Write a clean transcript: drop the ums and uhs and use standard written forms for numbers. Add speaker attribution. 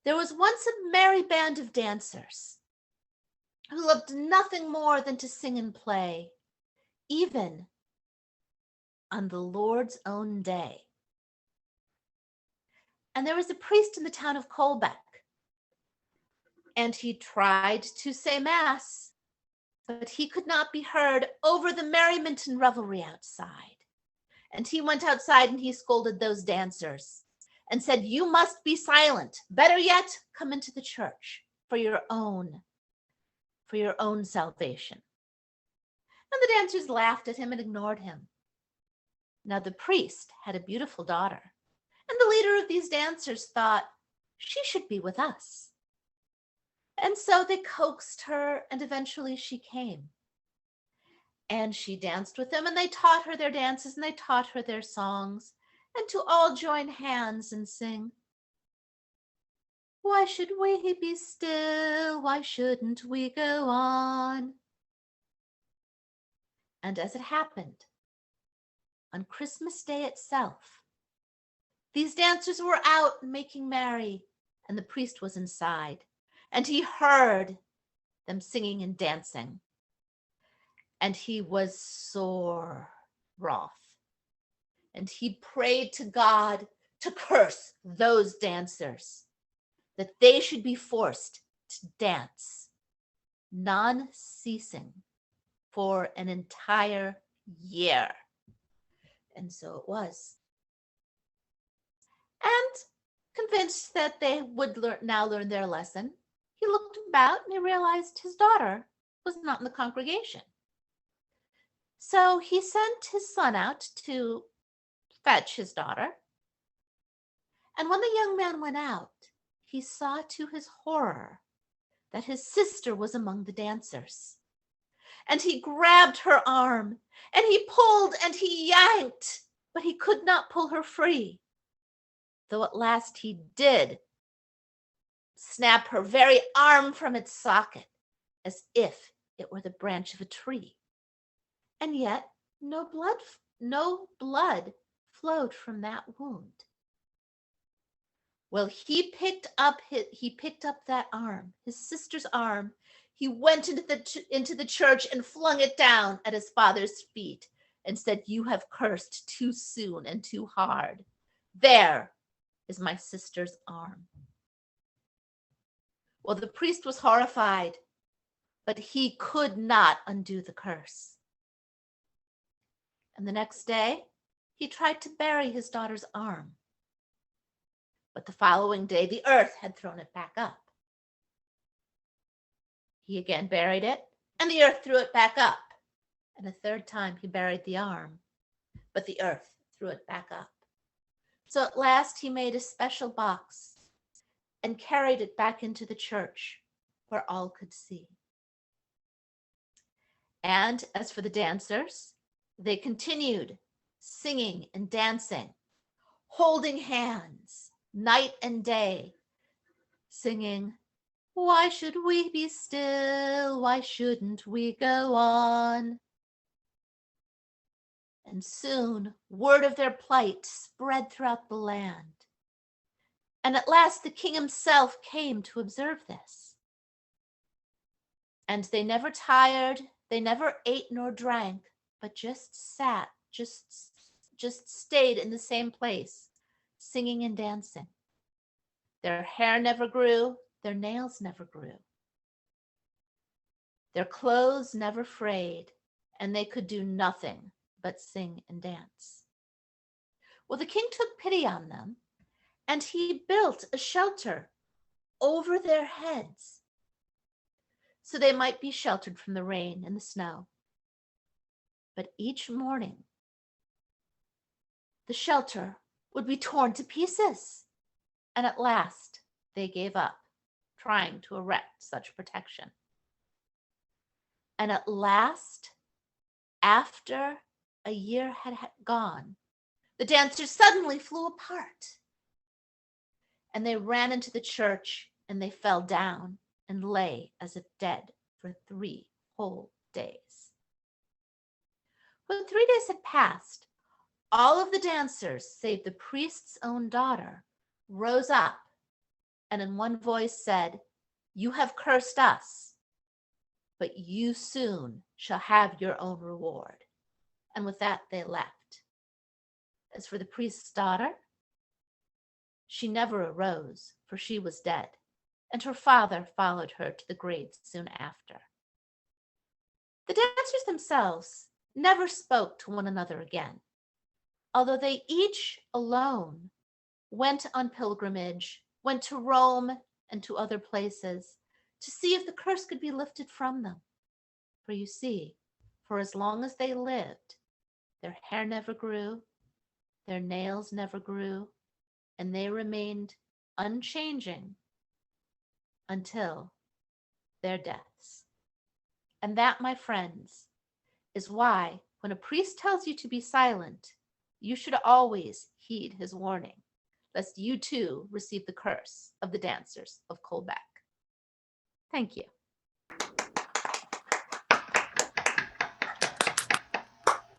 Speaker 1: There was once a merry band of dancers who loved nothing more than to sing and play, even on the Lord's own day. And there was a priest in the town of Colbeck, and he tried to say mass, but he could not be heard over the merriment and revelry outside. And he went outside and he scolded those dancers and said, "You must be silent. Better yet, come into the church for your own salvation." And the dancers laughed at him and ignored him. Now the priest had a beautiful daughter, and the leader of these dancers thought, she should be with us. And so they coaxed her, and eventually she came. And she danced with them, and they taught her their dances, and they taught her their songs, and to all join hands and sing, "Why should we be still? Why shouldn't we go on?" And as it happened, on Christmas Day itself, these dancers were out making merry, and the priest was inside, and he heard them singing and dancing. And he was sore wroth, and he prayed to God to curse those dancers, that they should be forced to dance non-ceasing for an entire year. And so it was. And convinced that they would now learn their lesson, he looked about and he realized his daughter was not in the congregation. So he sent his son out to fetch his daughter. And when the young man went out, he saw to his horror that his sister was among the dancers. And he grabbed her arm, and he pulled and he yanked, but he could not pull her free, though at last he did snap her very arm from its socket, as if it were the branch of a tree. And yet no blood flowed from that wound. Well, he picked up that arm, his sister's arm. He went into the church and flung it down at his father's feet and said, "You have cursed too soon and too hard. There is my sister's arm." Well, the priest was horrified, but he could not undo the curse. And the next day, he tried to bury his daughter's arm. But the following day, the earth had thrown it back up. He again buried it, and the earth threw it back up. And a third time, he buried the arm, but the earth threw it back up. So at last, he made a special box and carried it back into the church where all could see. And as for the dancers, they continued singing and dancing, holding hands night and day, singing, "Why should we be still? Why shouldn't we go on?" And soon word of their plight spread throughout the land. And at last the king himself came to observe this. And they never tired, they never ate nor drank, but just sat, just stayed in the same place, singing and dancing. Their hair never grew, their nails never grew. Their clothes never frayed, and they could do nothing but sing and dance. Well, the king took pity on them, and he built a shelter over their heads so they might be sheltered from the rain and the snow. But each morning, the shelter would be torn to pieces, and at last they gave up trying to erect such protection. And at last, after a year had gone, the dancers suddenly flew apart, and they ran into the church, and they fell down and lay as if dead for 3 whole days. When 3 days had passed, all of the dancers, save the priest's own daughter, rose up and in one voice said, "You have cursed us, but you soon shall have your own reward." And with that, they left. As for the priest's daughter, she never arose, for she was dead, and her father followed her to the grave soon after. The dancers themselves never spoke to one another again, although they each alone went on pilgrimage, went to Rome and to other places to see if the curse could be lifted from them. For you see, for as long as they lived, their hair never grew, their nails never grew, and they remained unchanging until their deaths. And that, my friends, is why when a priest tells you to be silent, you should always heed his warning, lest you too receive the curse of the dancers of Colbeck. Thank you.